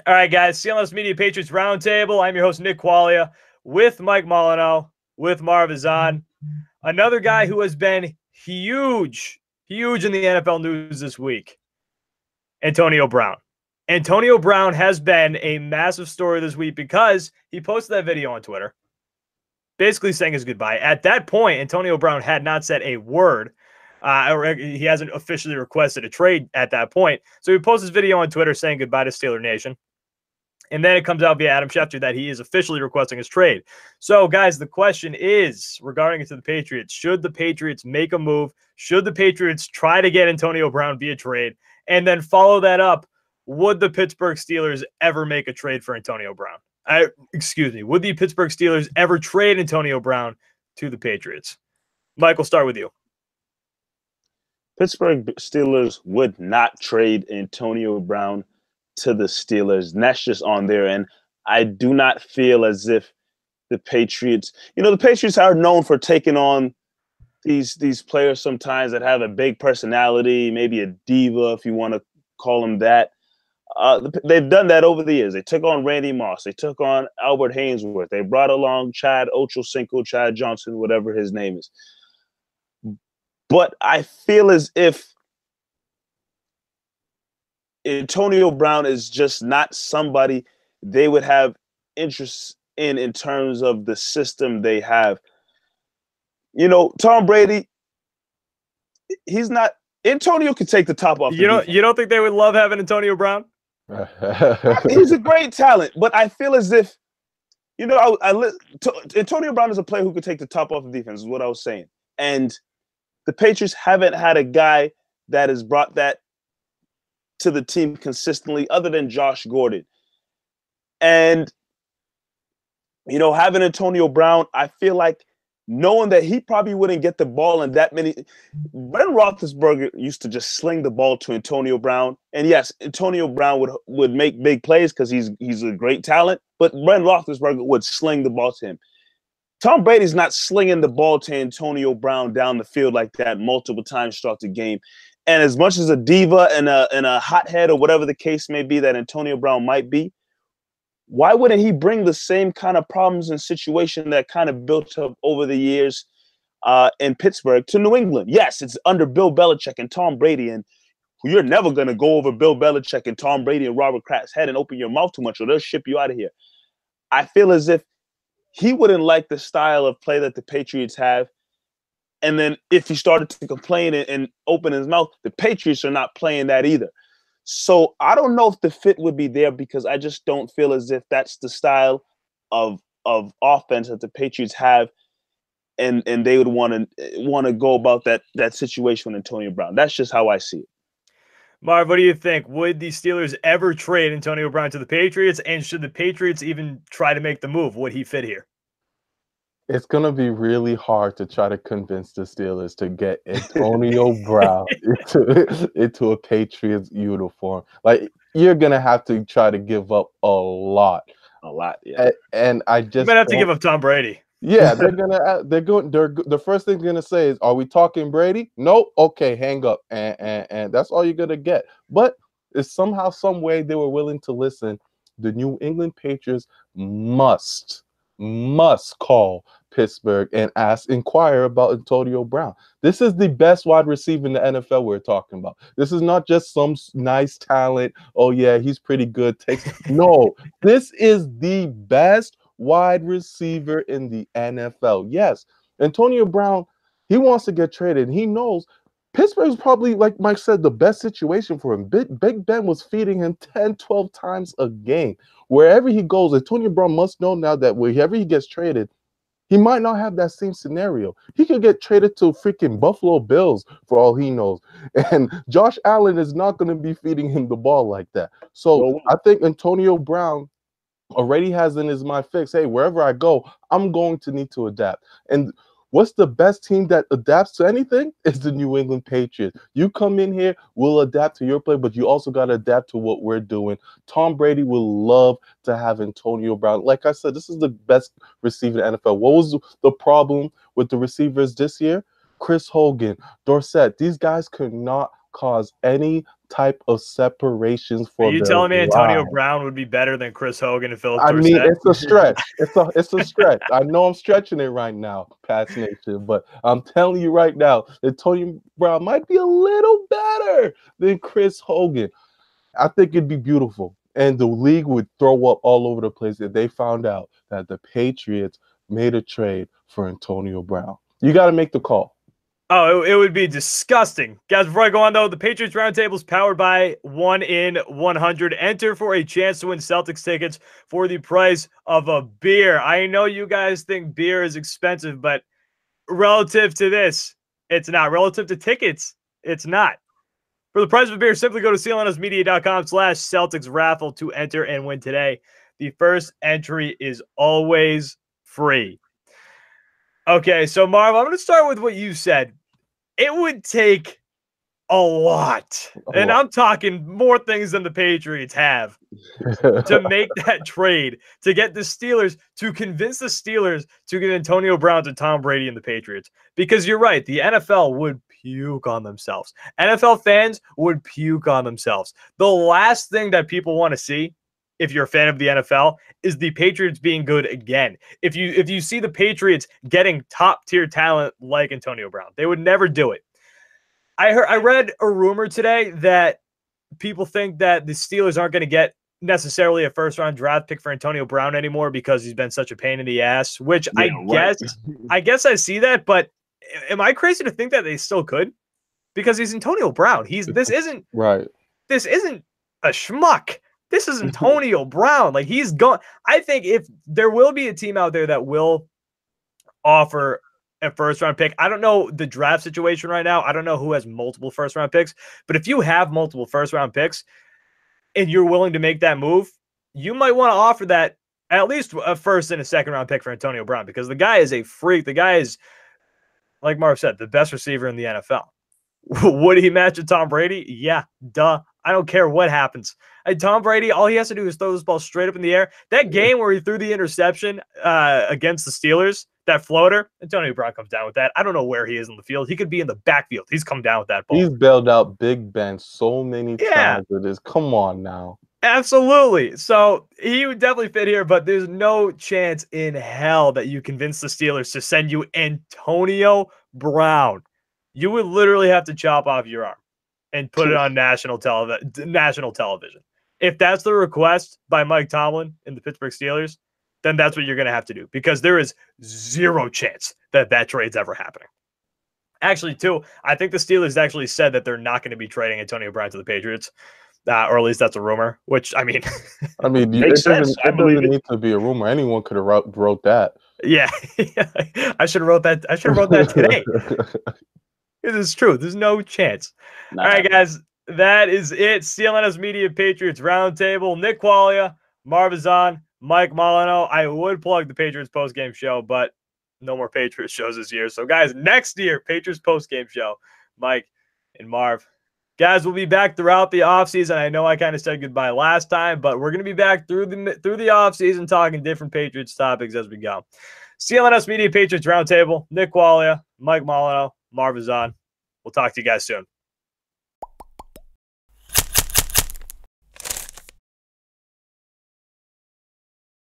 All right, guys. CLNS Media Patriots Roundtable. I'm your host, Nick Qualia, with Mike Molyneux, with Marv Azan. Another guy who has been huge in the NFL news this week, Antonio Brown. Antonio Brown has been a massive story this week because he posted that video on Twitter, basically saying his goodbye. At that point, Antonio Brown had not said a word, or he hasn't officially requested a trade at that point. So he posted his video on Twitter saying goodbye to Steeler Nation. And then it comes out via Adam Schefter that he is officially requesting his trade. So, guys, the question is regarding it to the Patriots. Should the Patriots make a move? Should the Patriots try to get Antonio Brown via trade? And then follow that up. Would the Pittsburgh Steelers ever make a trade for Antonio Brown? Would the Pittsburgh Steelers ever trade Antonio Brown to the Patriots? Mike, we'll start with you. Pittsburgh Steelers would not trade Antonio Brown to the Steelers, and that's just on there. And I do not feel as if the Patriots, the Patriots are known for taking on these players sometimes that have a big personality, maybe a diva, if you want to call them that. They've done that over the years. They took on Randy Moss. They took on Albert Hainsworth. They brought along Chad Ochocinco, Chad Johnson, whatever his name is. But I feel as if Antonio Brown is just not somebody they would have interest in terms of the system they have. Tom Brady, he's not. Antonio could take the top off. You don't think they would love having Antonio Brown? He's a great talent, but I feel as if, Antonio Brown is a player who could take the top off the defense, is what I was saying. And the Patriots haven't had a guy that has brought that to the team consistently other than Josh Gordon. And, having Antonio Brown, I feel like knowing that he probably wouldn't get the ball in that many. Ben Roethlisberger used to just sling the ball to Antonio Brown. And yes, Antonio Brown would make big plays because he's a great talent, but Ben Roethlisberger would sling the ball to him. Tom Brady's not slinging the ball to Antonio Brown down the field like that multiple times throughout the game. And as much as a diva and a hothead or whatever the case may be that Antonio Brown might be, why wouldn't he bring the same kind of problems and situation that kind of built up over the years in Pittsburgh to New England? Yes, it's under Bill Belichick and Tom Brady, and you're never going to go over Bill Belichick and Tom Brady and Robert Kraft's head and open your mouth too much or they'll ship you out of here. I feel as if he wouldn't like the style of play that the Patriots have. And then if he started to complain and open his mouth, the Patriots are not playing that either. So I don't know if the fit would be there because I just don't feel as if that's the style of offense that the Patriots have, and they would want to go about that situation with Antonio Brown. That's just how I see it. Marv, what do you think? Would the Steelers ever trade Antonio Brown to the Patriots? And should the Patriots even try to make the move? Would he fit here? It's going to be really hard to try to convince the Steelers to get Antonio Brown into a Patriots uniform. Like, you're going to have to try to give up a lot. A lot, yeah. And I just... You might have to give up Tom Brady. Yeah, the first thing they're gonna say is, "Are we talking Brady?" No, okay, hang up, and that's all you're gonna get. But it's somehow, some way, they were willing to listen. The New England Patriots must call Pittsburgh and inquire about Antonio Brown. This is the best wide receiver in the NFL we're talking about. This is not just some nice talent. Oh yeah, he's pretty good. No, this is the best wide receiver in the NFL. Yes, Antonio Brown, he wants to get traded. He knows Pittsburgh's probably, like Mike said, the best situation for him. Big Ben was feeding him 10, 12 times a game. Wherever he goes, Antonio Brown must know now that wherever he gets traded, he might not have that same scenario. He could get traded to freaking Buffalo Bills for all he knows. And Josh Allen is not going to be feeding him the ball like that. So I think Antonio Brown already has in his mind fixed, hey, wherever I go, I'm going to need to adapt. And what's the best team that adapts to anything? It's the New England Patriots. You come in here, we'll adapt to your play, but you also got to adapt to what we're doing. Tom Brady will love to have Antonio Brown. Like I said, this is the best receiver in the NFL. What was the problem with the receivers this year? Chris Hogan, Dorsett, these guys could not cause any type of separations Are for you their telling me Antonio line. Brown would be better than Chris Hogan and Philip I mean, Dorsett? it's a stretch. It's a stretch. I know I'm stretching it right now, Pats Nation, but I'm telling you right now, Antonio Brown might be a little better than Chris Hogan. I think it'd be beautiful. And the league would throw up all over the place if they found out that the Patriots made a trade for Antonio Brown. You got to make the call. Oh, it would be disgusting. Guys, before I go on, though, the Patriots Roundtable is powered by 1 in 100. Enter for a chance to win Celtics tickets for the price of a beer. I know you guys think beer is expensive, but relative to this, it's not. Relative to tickets, it's not. For the price of a beer, simply go to clnsmedia.com/Celtics raffle to enter and win today. The first entry is always free. Okay, so Marv, I'm going to start with what you said. It would take a lot, and I'm talking more things than the Patriots have, to make that trade, to get the Steelers, to convince the Steelers to get Antonio Brown to Tom Brady and the Patriots. Because you're right, the NFL would puke on themselves. NFL fans would puke on themselves. The last thing that people want to see, if you're a fan of the NFL, is the Patriots being good again. If you see the Patriots getting top-tier talent like Antonio Brown, they would never do it. I read a rumor today that people think that the Steelers aren't going to get necessarily a first-round draft pick for Antonio Brown anymore because he's been such a pain in the ass, which I guess I see that, but am I crazy to think that they still could? Because he's Antonio Brown. This isn't a schmuck. This is Antonio Brown. Like, he's gone. I think if there will be a team out there that will offer a first-round pick. I don't know the draft situation right now. I don't know who has multiple first-round picks. But if you have multiple first-round picks and you're willing to make that move, you might want to offer that at least a first and a second-round pick for Antonio Brown, because the guy is a freak. The guy is, like Marv said, the best receiver in the NFL. Would he match with Tom Brady? Yeah, duh. I don't care what happens. Tom Brady, all he has to do is throw this ball straight up in the air. That game where he threw the interception against the Steelers, that floater, Antonio Brown comes down with that. I don't know where he is in the field. He could be in the backfield. He's come down with that ball. He's bailed out Big Ben so many times with this. Come on now. Absolutely. So he would definitely fit here, but there's no chance in hell that you convince the Steelers to send you Antonio Brown. You would literally have to chop off your arm and put it on national television. If that's the request by Mike Tomlin and the Pittsburgh Steelers, then that's what you're going to have to do, because there is zero chance that that trade's ever happening. Actually, too, I think the Steelers actually said that they're not going to be trading Antonio Brown to the Patriots, or at least that's a rumor, which, I mean... Makes sense. It doesn't need to be a rumor. Anyone could have wrote that. Yeah. I should have wrote that. I should have wrote that today. It is true. There's no chance. All right, guys. That is it. CLNS Media Patriots Roundtable. Nick Qualia, Marv Azan, Mike Molino. I would plug the Patriots postgame show, but no more Patriots shows this year. So, guys, next year, Patriots postgame show. Mike and Marv. Guys, we'll be back throughout the offseason. I know I kind of said goodbye last time, but we're going to be back through the offseason talking different Patriots topics as we go. CLNS Media Patriots Roundtable. Nick Qualia, Mike Molino, Marv Azan. We'll talk to you guys soon.